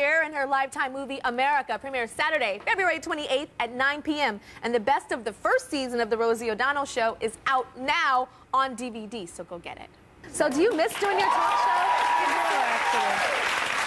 here, and her Lifetime movie America premieres Saturday, February 28th at 9 p.m. And the best of the first season of The Rosie O'Donnell Show is out now on DVD, so go get it. So do you miss doing your talk show?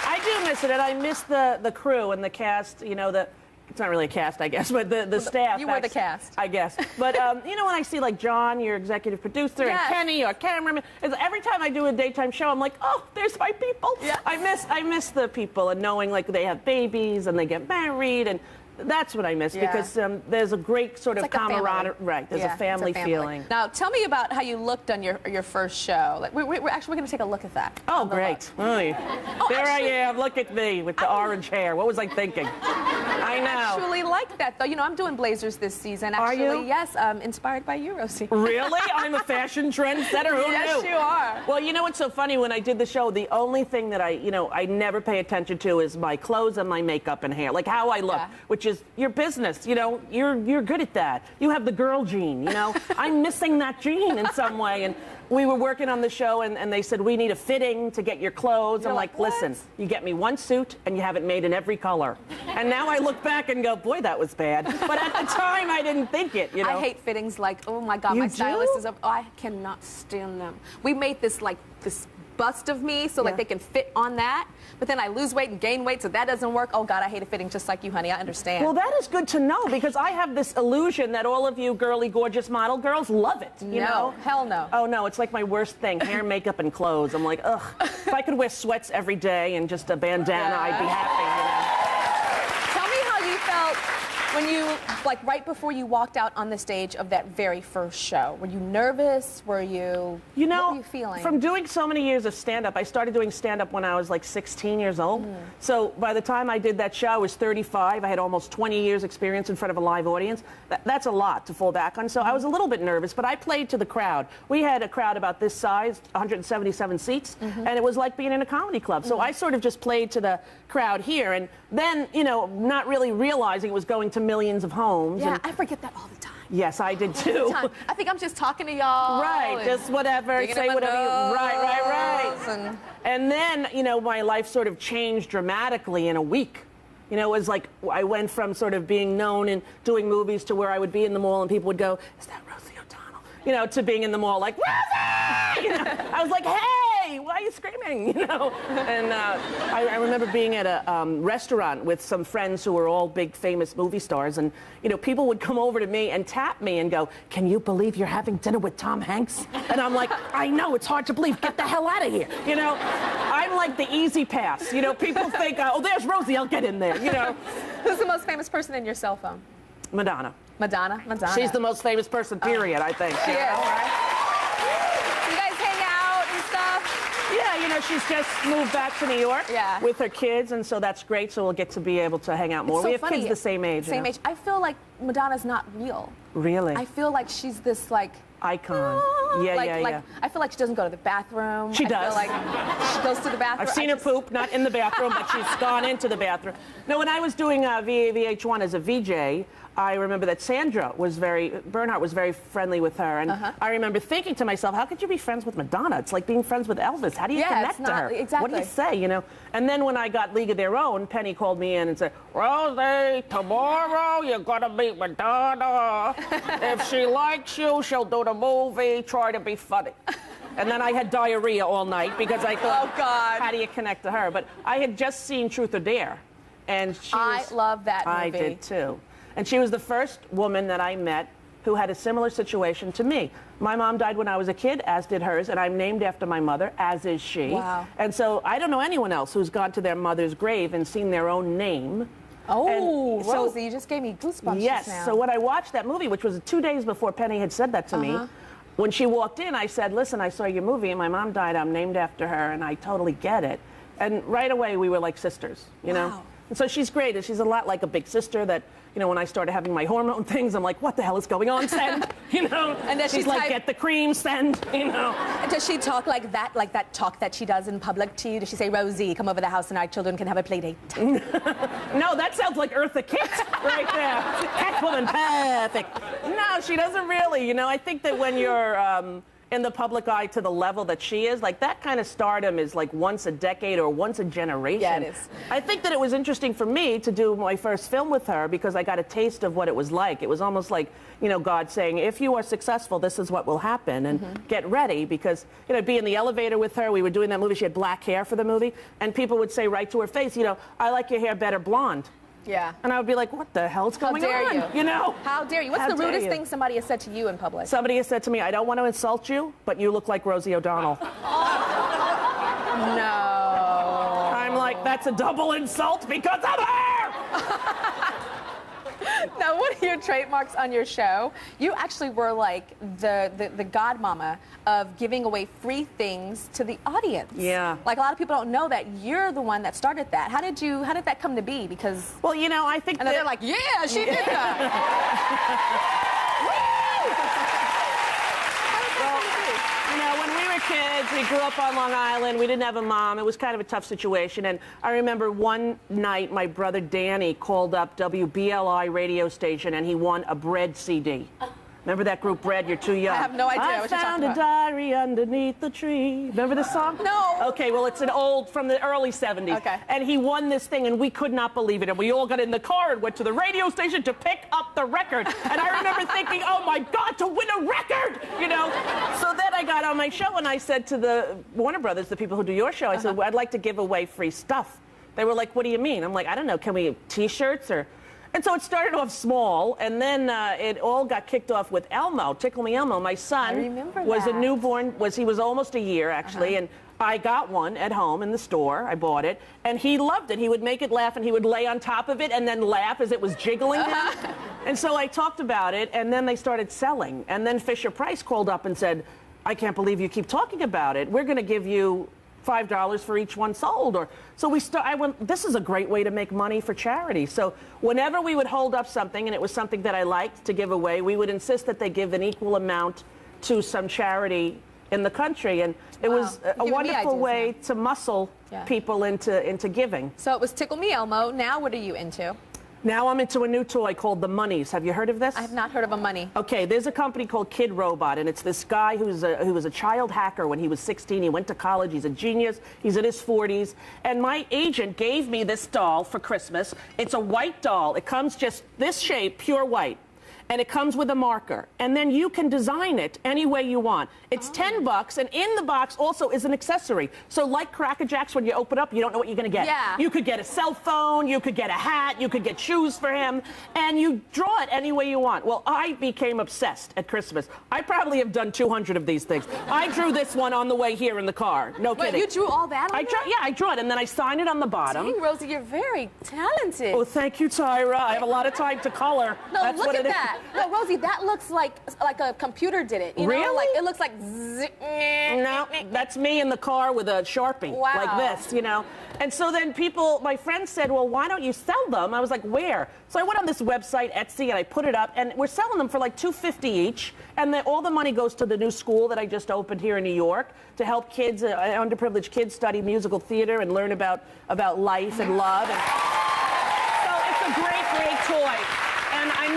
I do miss it, and I miss the crew and the cast, you know, it's not really a cast, I guess, but the staff. You were the cast. I guess. But, you know, when I see, like, John, your executive producer, and Kenny, our cameraman, every time I do a daytime show, I'm like, oh, there's my people. Yeah. I miss the people and knowing, like, they have babies and they get married, and that's what I miss, because there's a great sort of like camaraderie. Right, there's a family feeling. Now, tell me about how you looked on your first show. Like, we're going to take a look at that. Oh, great. There I am. Look at me with the orange hair. What was I thinking? I know. I actually like that, though. You know, I'm doing blazers this season. Actually, are you? Yes, inspired by you, Rosie. Really? I'm a fashion trendsetter? Who knew? Yes, you are. Well, you know what's so funny? When I did the show, the only thing that I never pay attention to is my clothes and my makeup and hair, like how I look, which is your business. You know, you're good at that. You have the girl gene. You know, I'm missing that gene in some way. And we were working on the show, and they said, we need a fitting to get your clothes. I'm like, listen, you get me one suit, and you have it made in every color. And now I look back and go, boy, that was bad. But at the time, I didn't think it, you know. I hate fittings like, oh, my God, my stylist is up. Oh, I cannot stand them. We made this, like, this bust of me so like they can fit on that, but then I lose weight and gain weight, so that doesn't work. Oh God, I hate a fitting just like you, honey. I understand. Well, that is good to know, because I have this illusion that all of you girly, gorgeous model girls love it. You know? Hell no. Oh no, it's like my worst thing: hair, makeup, and clothes. I'm like, ugh. If I could wear sweats every day and just a bandana, I'd be happy. You know? Tell me how you felt when you, like, right before you walked out on the stage of that very first show. Were you nervous? Were you, you know, what were you feeling? From doing so many years of stand-up, I started doing stand-up when I was like 16 years old. So by the time I did that show, I was 35. I had almost 20 years experience in front of a live audience. That's a lot to fall back on. So I was a little bit nervous, but I played to the crowd. We had a crowd about this size, 177 seats, and it was like being in a comedy club. So I sort of just played to the crowd here, and then, you know, not really realizing it was going to millions of homes. Yeah, I forget that all the time. Yes, I did too. I think I'm just talking to y'all. Right, just whatever, say whatever you... Right. And then, you know, my life sort of changed dramatically in a week. You know, it was like I went from sort of being known and doing movies to where I would be in the mall and people would go, is that Rosie O'Donnell? You know, to being in the mall like, Rosie! You know, I was like, hey, why are you screaming? You know? And I remember being at a restaurant with some friends who were all big famous movie stars, and, you know, people would come over to me and tap me and go, can you believe you're having dinner with Tom Hanks? And I'm like, I know, it's hard to believe. Get the hell out of here. You know, I'm like the easy pass. You know, people think, oh, there's Rosie, I'll get in there, you know. Who's the most famous person in your cell phone? Madonna. Madonna? She's the most famous person, period, I think. She is, right? You guys hang out and stuff? Yeah, you know, she's just moved back to New York with her kids, and so that's great, so we'll get to be able to hang out more. So we have funny. kids the same age. Same age. I feel like Madonna's not real. Really? I feel like she's this, like... icon. Yeah. I feel like she doesn't go to the bathroom. She does. I feel like she goes to the bathroom. I've seen her poop, not in the bathroom, but she's gone into the bathroom. No, when I was doing VH1 as a VJ, I remember that Bernhardt was very friendly with her, and I remember thinking to myself, how could you be friends with Madonna? It's like being friends with Elvis. How do you connect to her? Exactly. What do you say, you know? And then when I got League of Their Own, Penny called me in and said, Rosie, tomorrow you're gonna meet Madonna. If she likes you, she'll do the movie, try to be funny. And then I had diarrhea all night because I thought, oh God, how do you connect to her? But I had just seen Truth or Dare, and I love that movie. I did too. And she was the first woman that I met who had a similar situation to me. My mom died when I was a kid, as did hers, and I'm named after my mother, as is she. Wow. And so I don't know anyone else who's gone to their mother's grave and seen their own name. Oh, Rosie, you just gave me goosebumps. Yes, just now. so when I watched that movie, which was 2 days before Penny had said that to me, when she walked in, I said, listen, I saw your movie, and my mom died, I'm named after her, and I totally get it. And right away, we were like sisters, you know? And so she's great, and she's a lot like a big sister that, you know, when I started having my hormone things, I'm like, what the hell is going on, Send? You know? And then she's like, get the cream, Send, you know? And does she talk like that talk that she does in public to you? Does she say, Rosie, come over the house and our children can have a play date? No, that sounds like Eartha Kitt right there. Catwoman, perfect. No, she doesn't really, you know? I think that when you're in the public eye to the level that she is, like that kind of stardom is like once a decade or once a generation. Yeah, it is. I think that it was interesting for me to do my first film with her because I got a taste of what it was like. It was almost like, you know, God saying, if you are successful, this is what will happen, and get ready, because, you know, I'd be in the elevator with her. We were doing that movie. She had black hair for the movie, and people would say right to her face, you know, I like your hair better blonde. Yeah. And I would be like, what the hell's going on? How dare you? You know? How dare you? What's the rudest thing somebody has said to you in public? Somebody has said to me, I don't want to insult you, but you look like Rosie O'Donnell. No. I'm like, that's a double insult because of her! Now, one of your trademarks on your show, you actually were like the godmama of giving away free things to the audience. Yeah. Like a lot of people don't know that you're the one that started that. How did that come to be? Because well, you know, I think and then they're like, yeah, she did that. You know, when we were kids, we grew up on Long Island. We didn't have a mom. It was kind of a tough situation. And I remember one night, my brother Danny called up WBLI radio station, and he won a Bread CD. Remember that group, Bread? You're too young. I have no idea I what you're found talking a about. diary underneath the tree. Remember this song? No. Okay, well, it's an old, from the early 70s. Okay. And he won this thing, and we could not believe it. And we all got in the car and went to the radio station to pick up the record. And I remember thinking, oh, my God, to win a record, you know? So then I got on my show, and I said to the Warner Brothers, the people who do your show, I said, well, I'd like to give away free stuff. They were like, what do you mean? I'm like, I don't know, can we T-shirts or... And so it started off small, and then it all got kicked off with Elmo, Tickle Me Elmo. My son was a newborn, he was almost a year, actually, and I got one at home in the store. I bought it, and he loved it. He would make it laugh, and he would lay on top of it and then laugh as it was jiggling him. And so I talked about it, and then they started selling. And then Fisher-Price called up and said, I can't believe you keep talking about it. We're going to give you $5 for each one sold. Or so I went, this is a great way to make money for charity. So whenever we would hold up something and it was something that I liked to give away, we would insist that they give an equal amount to some charity in the country. And it was a wonderful way to muscle people into giving. So it was Tickle Me Elmo. Now what are you into? Now I'm into a new toy called the Monies. Have you heard of this? I have not heard of a money. Okay, there's a company called Kid Robot, and it's this guy who was a child hacker when he was 16. He went to college. He's a genius. He's in his 40s. And my agent gave me this doll for Christmas. It's a white doll. It comes just this shape, pure white. And it comes with a marker. And then you can design it any way you want. It's $10, and in the box also is an accessory. So like Cracker Jacks, when you open up, you don't know what you're going to get. Yeah. You could get a cell phone, you could get a hat, you could get shoes for him, and you draw it any way you want. Well, I became obsessed at Christmas. I probably have done 200 of these things. I drew this one on the way here in the car. No kidding. You drew all that on Yeah, I drew it, and then I signed it on the bottom. Dang, Rosie, you're very talented. Oh, thank you, Tyra. I have a lot of time to color. No, That's look what at it is. that. No, Rosie, that looks like a computer did it. You know? Really? Like, it looks like... No, that's me in the car with a Sharpie. Wow. Like this, you know. And so then my friends said, well, why don't you sell them? I was like, where? So I went on this website, Etsy, and I put it up, and we're selling them for like $2.50 each. And all the money goes to the new school that I just opened here in New York to help kids, underprivileged kids, study musical theater and learn about life and love. And so it's a great, great toy. And I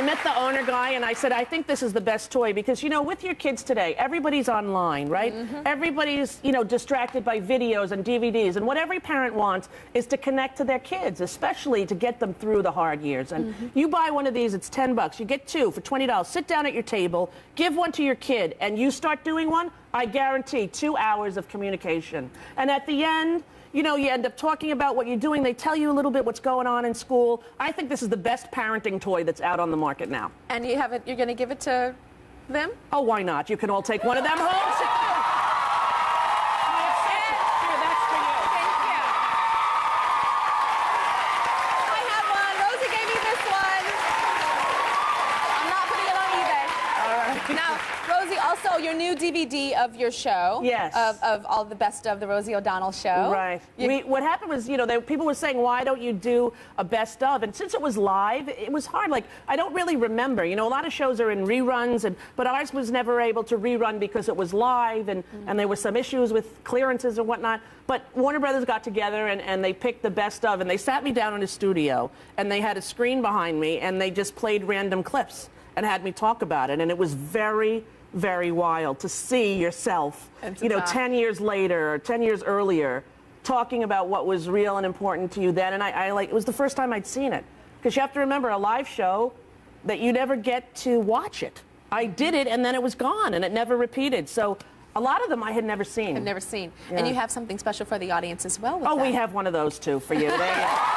met the owner guy, and I said, I think this is the best toy because, you know, with your kids today, everybody's online, right? Everybody's, you know, distracted by videos and DVDs, and what every parent wants is to connect to their kids, especially to get them through the hard years. And you buy one of these, it's $10. You get two for $20. Sit down at your table, give one to your kid, and you start doing one, I guarantee 2 hours of communication. And at the end, you know, you end up talking about what you're doing. They tell you a little bit what's going on in school. I think this is the best parenting toy that's out on the market now. And you're going to give it to them? Oh, why not? You can all take one of them home. Here, that's for you. Thank you. I have one. Rosie gave me this one. I'm not putting it on eBay. All right. Now, Rosie, also your new DVD of your show. Yes. Of all the best of the Rosie O'Donnell show. Right. What happened was, you know, people were saying, why don't you do a best of? And since it was live, it was hard. Like, I don't really remember. You know, a lot of shows are in reruns, but ours was never able to rerun because it was live, and there were some issues with clearances and whatnot. But Warner Brothers got together, and they picked the best of, and they sat me down in a studio, and they had a screen behind me, and they just played random clips. and had me talk about it. And it was very, very wild to see yourself, you know, 10 years later or 10 years earlier, talking about what was real and important to you then. And I like, it was the first time I'd seen it. Because you have to remember, a live show, that you never get to watch it. I did it, and then it was gone, and it never repeated. So a lot of them I had never seen. I've never seen. Yeah. And you have something special for the audience as well with Oh, that. we have one of those, too, for you. There you go.